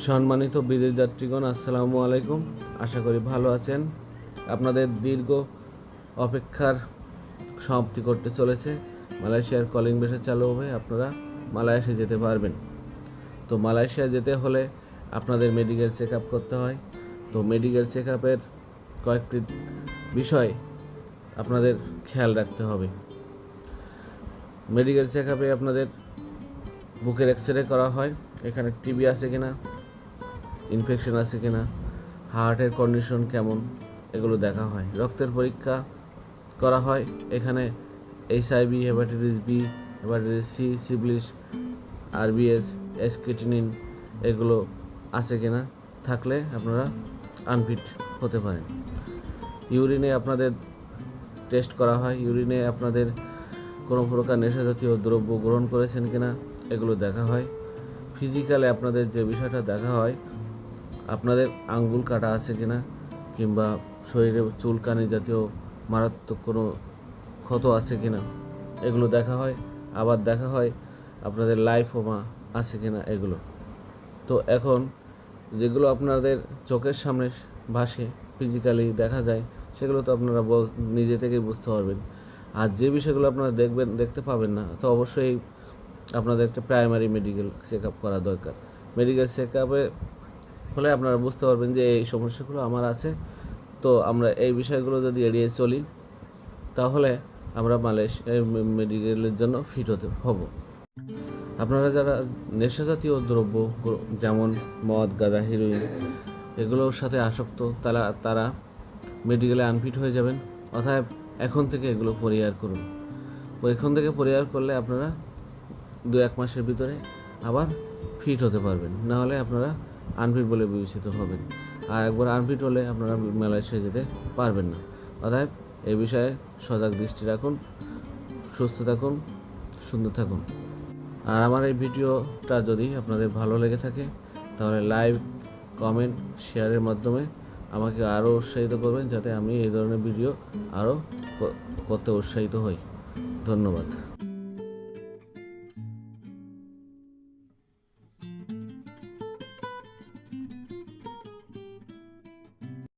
সম্মানিত বিদেশ যাত্রীগণ, আসসালামু আলাইকুম। আশা করি ভালো আছেন। আপনাদের দীর্ঘ অপেক্ষার সমাপ্তি করতে চলেছে। মালয়েশিয়ার কলিং ভিসা চালু হবে, আপনারা মালয়েশিয়া যেতে পারবেন। তো মালয়েশিয়া যেতে হলে আপনাদের মেডিকেল চেক আপ করতে হয়। তো মেডিকেল চেক আপের কয়েকটি বিষয় আপনাদের খেয়াল রাখতে হবে। মেডিকেল চেক আপে আপনাদের বুকের এক্সরে করা হয়, এখানে টিবি আছে কিনা, ইনফেকশন আছে কিনা, হার্টের কন্ডিশন কেমন, এগুলো দেখা হয়। রক্তের পরীক্ষা করা হয়, এখানে HIV, hepatitis B, hepatitis C, syphilis, RBS, এসকেটিনিন এগুলো আছে কিনা, থাকলে আপনারা আনফিট হতে পারেন। ইউরিনে আপনাদের টেস্ট করা হয়, ইউরিনে আপনাদের কোনো প্রকার নেশাজাতীয় দ্রব্য গ্রহণ করেছেন কিনা এগুলো দেখা হয়। ফিজিক্যালে আপনাদের যে বিষয়টা দেখা হয়, আপনাদের আঙ্গুল কাটা আছে কিনা, কিংবা শরীরে চুলকানি জাতীয় মারাত্মক কোনো ক্ষত আছে কিনা এগুলো দেখা হয়। আবার দেখা হয় আপনাদের লাইফোমা আছে কিনা এগুলো। তো এখন যেগুলো আপনাদের চোখের সামনে ভাসে, ফিজিক্যালি দেখা যায়, সেগুলো তো আপনারা নিজে থেকেই বুঝতে পারবেন। আর যে বিষয়গুলো আপনারা দেখতে পাবেন না, তো অবশ্যই আপনাদের একটা প্রাইমারি মেডিকেল চেক আপ করা দরকার। মেডিকেল চেক আপে হলে আপনারা বুঝতে পারবেন যে এই সমস্যাগুলো আমার আছে। তো আমরা এই বিষয়গুলো যদি এড়িয়ে চলি, তাহলে আমরা মালয়েশিয়া মেডিকেলের জন্য ফিট হব। আপনারা যারা নেশাজাতীয় দ্রব্য যেমন মদ, গাঁজা, হিরোইন এগুলোর সাথে আসক্ত, তারা মেডিকেলে আনফিট হয়ে যাবেন। অতএব এখন থেকে এগুলো পরিহার করুন। এখন থেকে পরিহার করলে আপনারা 2-1 মাসের ভিতরে আবার ফিট হতে পারবেন, নাহলে আপনারা আনফিট বলে বিবেচিত হবেন। আর একবার আনফিট হলে আপনারা মালয়েশিয়া যেতে পারবেন না। অতএব এই বিষয়ে সজাগ দৃষ্টি রাখুন। সুস্থ থাকুন, সুন্দর থাকুন। আর আমার এই ভিডিওটা যদি আপনাদের ভালো লেগে থাকে, তাহলে লাইক, কমেন্ট, শেয়ারের মাধ্যমে আমাকে আরও উৎসাহিত করবেন, যাতে আমি এই ধরনের ভিডিও আরও করতে উৎসাহিত হই। ধন্যবাদ।